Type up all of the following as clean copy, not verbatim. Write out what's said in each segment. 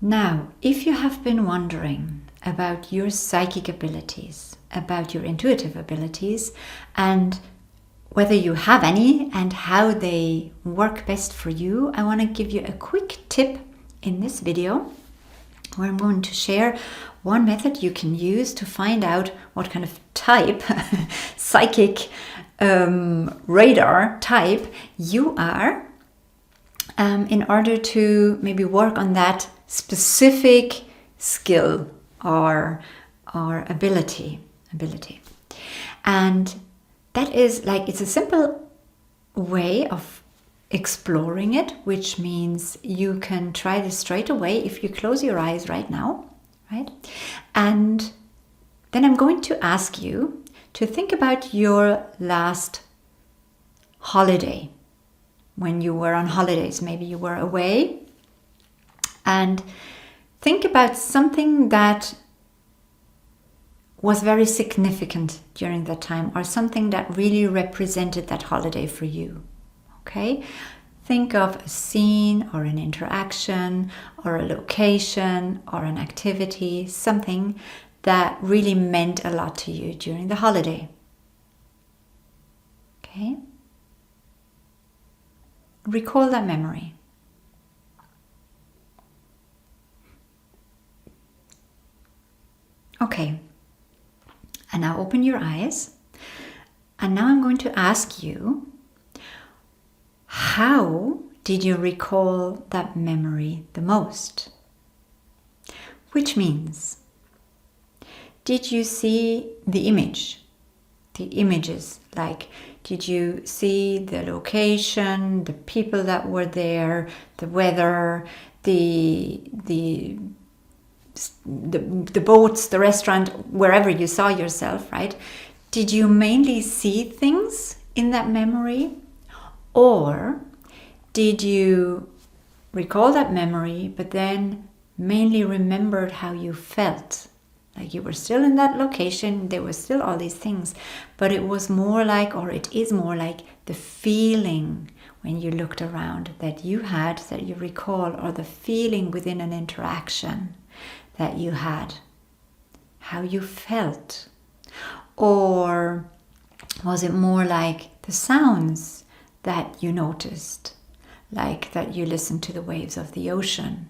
Now, if you have been wondering about your psychic abilities, about your intuitive abilities, and whether you have any and how they work best for you, I want to give you a quick tip in this video where I'm going to share one method you can use to find out what kind of type, psychic radar type you are, in order to maybe work on that specific skill or ability. And that is like, it's a simple way of exploring it, which means you can try this straight away if you close your eyes right now, right? And then I'm going to ask you to think about your last holiday, when you were on holidays, maybe you were away, and think about something that was very significant during that time, or something that really represented that holiday for you. Okay? Think of a scene or an interaction or a location or an activity, something that really meant a lot to you during the holiday. Okay? Recall that memory. Okay. And now open your eyes. And now I'm going to ask you, how did you recall that memory the most? Which means, did you see the image? The images, like, did you see the location, the people that were there, the weather, the boats, the restaurant, wherever you saw yourself, right? Did you mainly see things in that memory? Or did you recall that memory, but then mainly remembered how you felt? Like you were still in that location, there were still all these things, but it was more like, or it is more like, the feeling when you looked around that you had, that you recall, or the feeling within an interaction that you had, how you felt. Or was it more like the sounds that you noticed, like that you listened to the waves of the ocean,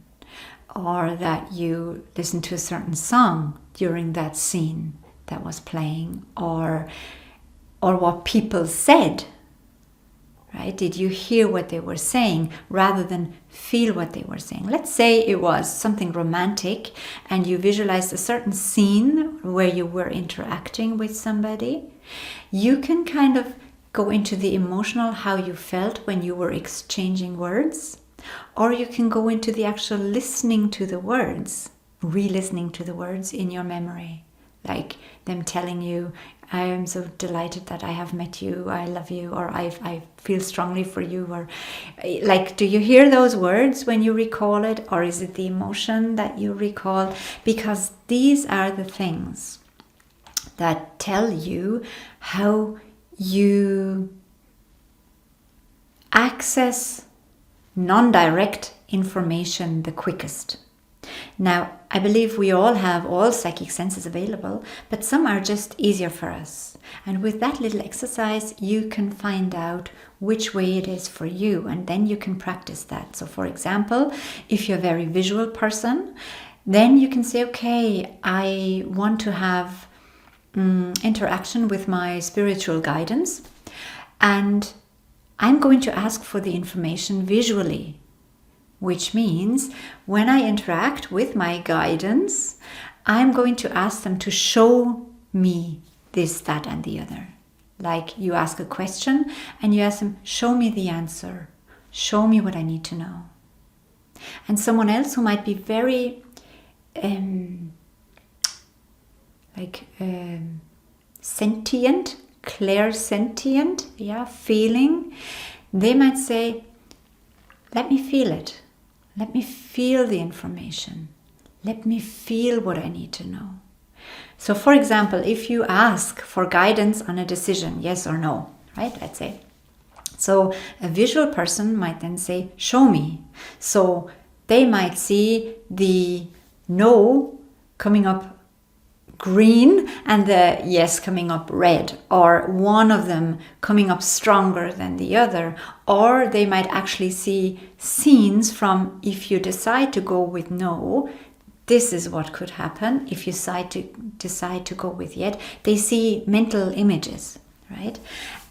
or that you listened to a certain song during that scene that was playing, or what people said, right? Did you hear what they were saying rather than feel what they were saying? Let's say it was something romantic and you visualized a certain scene where you were interacting with somebody. You can kind of go into the emotional, how you felt when you were exchanging words, or you can go into the actual listening to the words, re-listening to the words in your memory, like them telling you, I am so delighted that I have met you, I love you, or I feel strongly for you, or like, do you hear those words when you recall it, or is it the emotion that you recall? Because these are the things that tell you how you access non-direct information the quickest. Now, I believe we all have all psychic senses available, but some are just easier for us. And with that little exercise, you can find out which way it is for you, and then you can practice that. So for example, if you're a very visual person, then you can say, okay, I want to have interaction with my spiritual guidance, and I'm going to ask for the information visually. Which means when I interact with my guidance, I'm going to ask them to show me this, that, and the other. Like you ask a question and you ask them, show me the answer. Show me what I need to know. And someone else who might be very sentient, clairsentient, feeling, they might say, let me feel it. Let me feel the information. Let me feel what I need to know. So for example, if you ask for guidance on a decision, yes or no, right? Let's say. So a visual person might then say, show me. So they might see the no coming up green and the yes coming up red, or one of them coming up stronger than the other. Or they might actually see scenes from, if you decide to go with no, this is what could happen. If you decide to go with yet, they see mental images, right?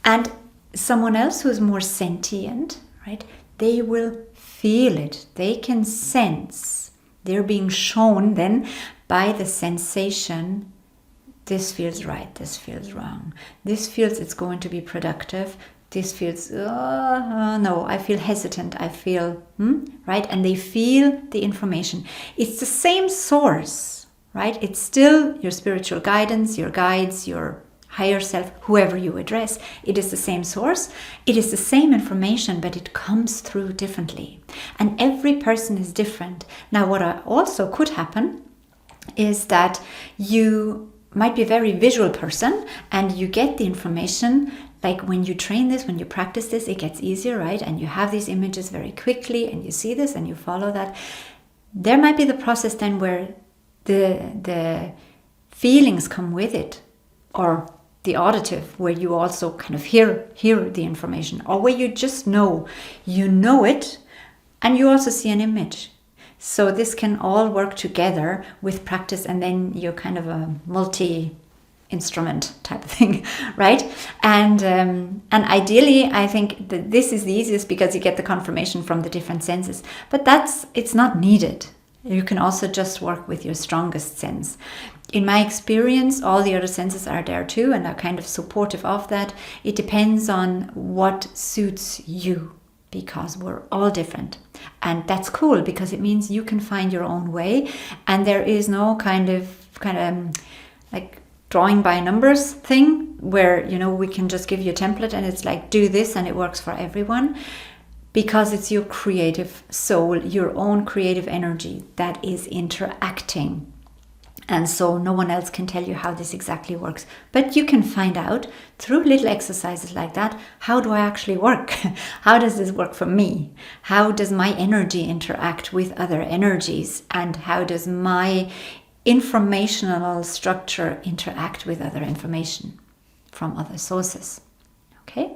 And someone else who's more sentient, right, they will feel it. They can sense. They're being shown then by the sensation, this feels right, this feels wrong. This feels it's going to be productive. This feels, no, I feel hesitant. I feel, right? And they feel the information. It's the same source, right? It's still your spiritual guidance, your guides, your higher self, whoever you address. It is the same source. It is the same information, but it comes through differently. And every person is different. Now, what also could happen is that you might be a very visual person and you get the information, like when you train this, when you practice this, it gets easier, right? And you have these images very quickly and you see this and you follow that. There might be the process then where the feelings come with it, or the auditive, where you also kind of hear the information, or where you just know it and you also see an image. So this can all work together with practice, and then you're kind of a multi-instrument type of thing, right? And ideally, I think that this is the easiest because you get the confirmation from the different senses. But it's not needed. You can also just work with your strongest sense. In my experience, all the other senses are there too and are kind of supportive of that. It depends on what suits you, because we're all different. And that's cool because it means you can find your own way, and there is no kind of like drawing by numbers thing where, we can just give you a template and it's like, do this and it works for everyone, because it's your creative soul, your own creative energy that is interacting. And so no one else can tell you how this exactly works. But you can find out through little exercises like that, how do I actually work? How does this work for me? How does my energy interact with other energies? And how does my informational structure interact with other information from other sources? Okay?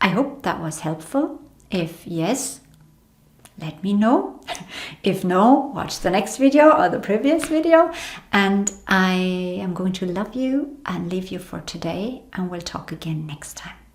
I hope that was helpful. If yes, let me know. If no, watch the next video or the previous video. And I am going to love you and leave you for today, and we'll talk again next time.